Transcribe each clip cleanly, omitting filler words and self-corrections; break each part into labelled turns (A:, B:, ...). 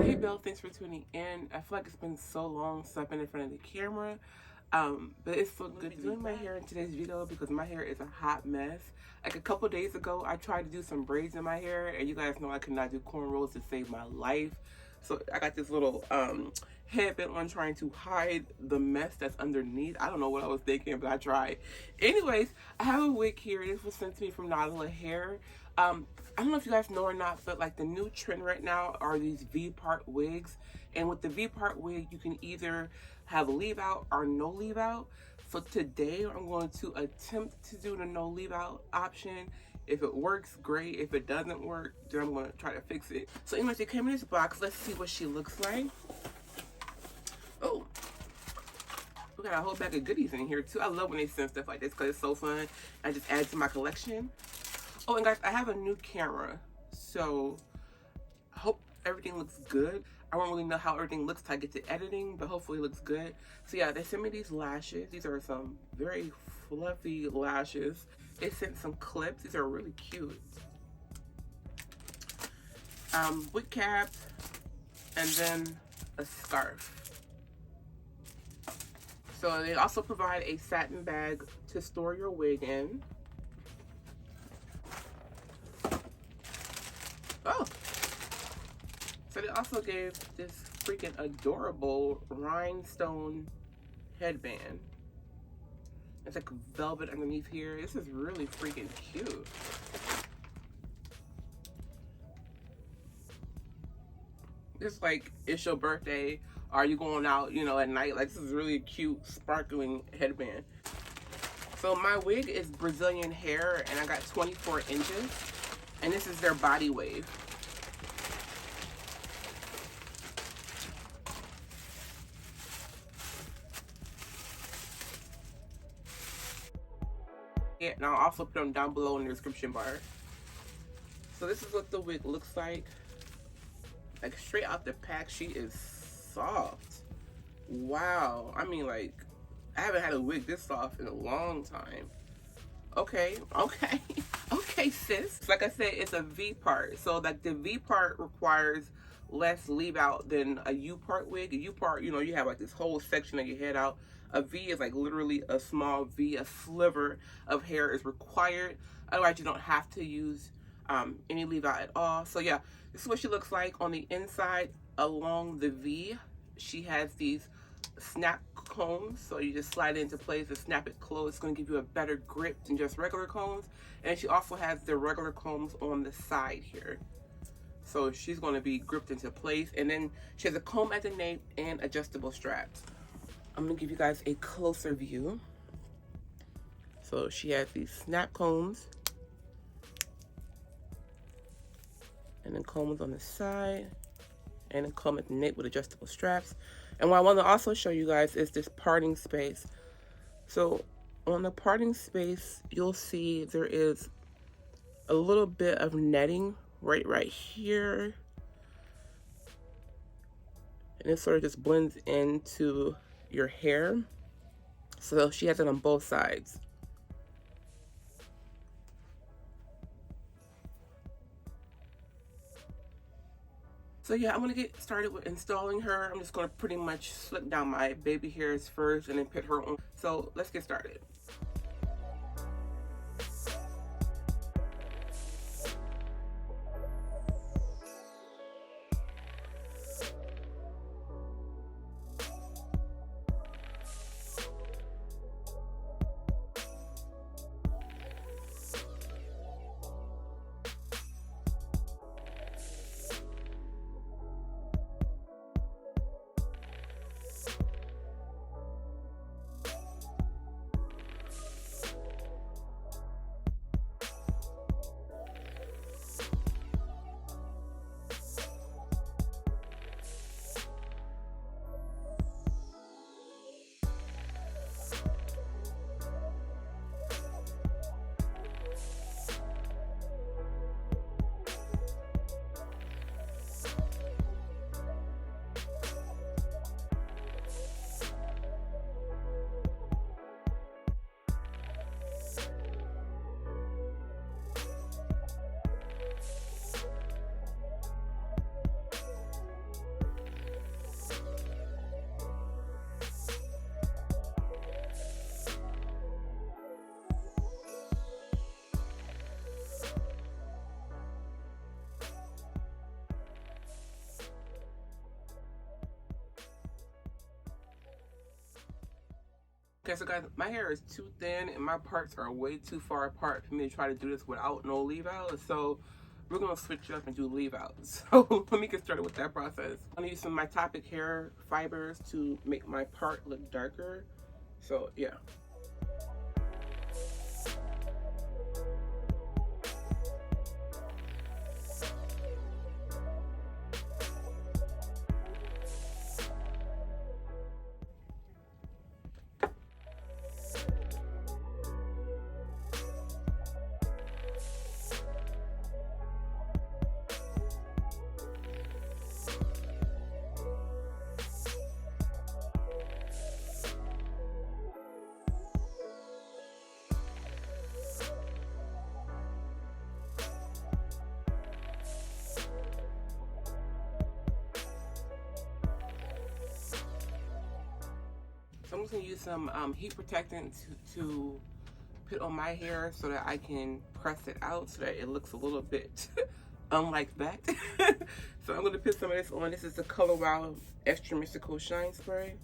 A: Hey Bill, thanks for tuning in. I feel like it's been so long since I've been in front of the camera, but it's so good to be doing my hair in today's video because my hair is a hot mess. Like a couple days ago, I tried to do some braids in my hair, and you guys know I could not do cornrows to save my life. So I got this little headband on trying to hide the mess that's underneath. I don't know what I was thinking, but I tried. Anyways, I have a wig here. This was sent to me from Nadula Hair. I don't know if you guys know or not, but like the new trend right now are these Vpart wigs. And with the Vpart wig, you can either have leave out or no leave out. So today I'm going to attempt to do the no leave out option. If it works, great. If it doesn't work, then I'm going to try to fix it. So anyways, it came in this box. Let's see what she looks like. Oh, we got a whole bag of goodies in here too. I love when they send stuff like this because it's so fun. I just add it to my collection. Oh, and guys, I have a new camera, so I hope everything looks good. I don't really know how everything looks till I get to editing, but hopefully it looks good. So yeah, they sent me these lashes. These are some very fluffy lashes. They sent some clips. These are really cute. Wig caps, and then a scarf. So they also provide a satin bag to store your wig in. Oh, so they also gave this freaking adorable rhinestone headband. It's like velvet underneath here. This is really freaking cute. It's like, it's your birthday. Are you going out, you know, at night? Like, this is really cute, sparkling headband. So my wig is Brazilian hair, and I got 24 inches. And this is their Bodywave. Yeah, and I'll also put them down below in the description bar. So this is what the wig looks like. Like straight out the pack, she is soft. Wow. I mean, like, I haven't had a wig this soft in a long time. Okay, okay, okay, sis. Like I said, it's a V part. So like the V part requires less leave out than a U part wig. A U part, you know, you have like this whole section of your head out. A V is like literally a small V, a sliver of hair is required. Otherwise, you don't have to use any leave out at all. So yeah, this is what she looks like on the inside along the V. She has these snap combs, so you just slide it into place and snap it closed. It's going to give you a better grip than just regular combs. And she also has the regular combs on the side here, so she's going to be gripped into place. And then she has a comb at the nape and adjustable straps. I'm going to give you guys a closer view. So she has these snap combs and then combs on the side and a comb at the nape with adjustable straps. And what I want to also show you guys is this parting space. So on the parting space, you'll see there is a little bit of netting right here. And it sort of just blends into your hair. So she has it on both sides. So yeah, I'm gonna get started with installing her. I'm just gonna pretty much slick down my baby hairs first and then put her on. So let's get started. Okay, so guys, my hair is too thin and my parts are way too far apart for me to try to do this without no leave out. So we're gonna switch it up and do leave out. So let me get started with that process. I'm gonna use some of my Topic hair fibers to make my part look darker. So yeah. So I'm just gonna use some heat protectant to put on my hair so that I can press it out so that it looks a little bit unlike that. So I'm gonna put some of this on. This is the Color Wow Extra Mystical Shine Spray.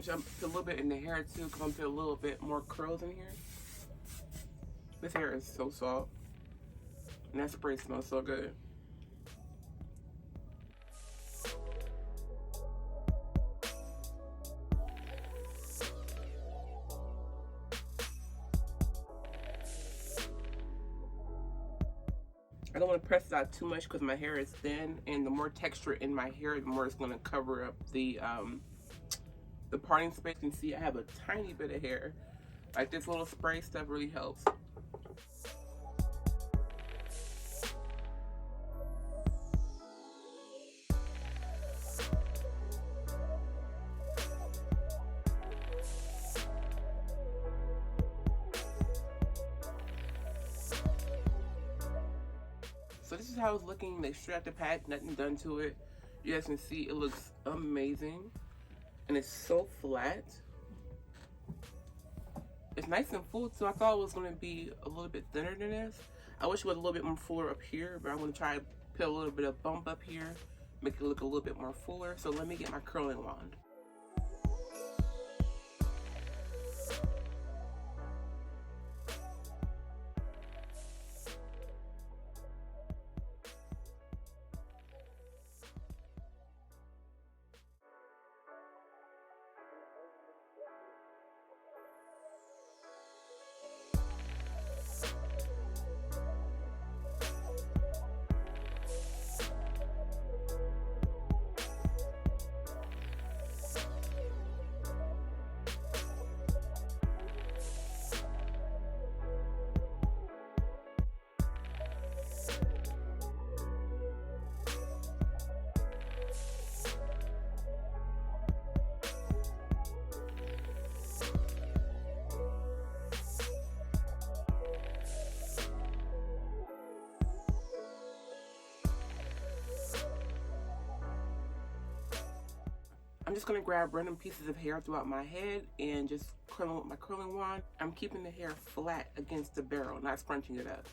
A: So I'm put a little bit in the hair too, because I'm gonna put a little bit more curls in here. This hair is so soft, and that spray smells so good. I don't want to press it out too much because my hair is thin, and the more texture in my hair, the more it's going to cover up the parting space. You can see I have a tiny bit of hair. Like, this little spray stuff really helps. So this is how it's looking. They straight out the pack, nothing done to it. You guys can see it looks amazing, and it's so flat. It's nice and full too. I thought it was going to be a little bit thinner than this. I wish it was a little bit more fuller up here, but I'm going to try to put a little bit of bump up here, make it look a little bit more fuller. So let me get my curling wand. I'm just gonna grab random pieces of hair throughout my head and just curl with my curling wand. I'm keeping the hair flat against the barrel, not scrunching it up.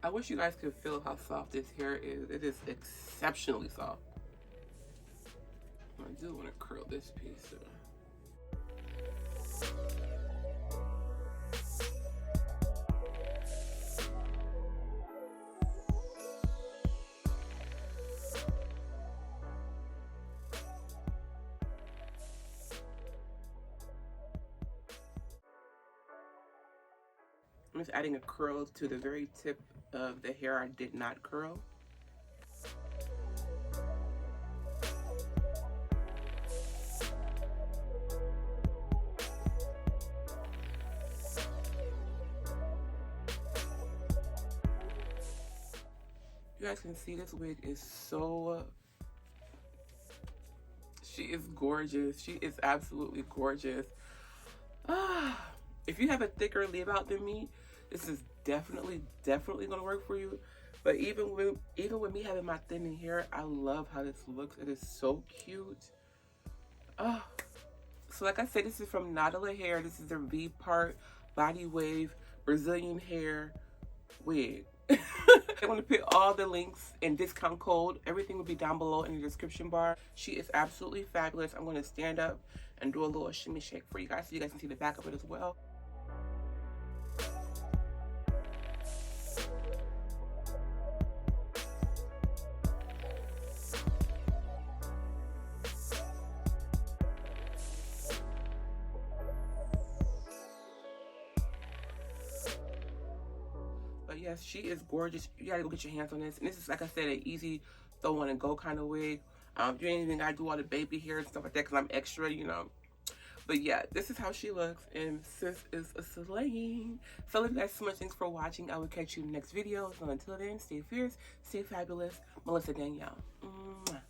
A: I wish you guys could feel how soft this hair is. It is exceptionally soft. I'm gonna do want to curl this piece though. I'm just adding a curl to the very tip of the hair I did not curl. You guys can see this wig is so, she is gorgeous. She is absolutely gorgeous. If you have a thicker leave out than me, this is definitely gonna work for you. But even with me having my thinning hair, I love how this looks. It is so cute. So like I said, this is from Nadula Hair. This is their Vpart Bodywave Brazilian hair wig. I'm going to put all the links and discount code. Everything will be down below in the description bar. She is absolutely fabulous. I'm going to stand up and do a little shimmy shake for you guys so you guys can see the back of it as well. But yes, she is gorgeous. You gotta go get your hands on this. And this is, like I said, an easy throw on and go kind of wig. You ain't even gotta do all the baby hair and stuff like that because I'm extra, you know. But yeah, this is how she looks, and sis is a slaying. So love you guys so much. Thanks for watching. I will catch you in the next video. So until then, stay fierce, stay fabulous. Melissa Danielle. Mwah.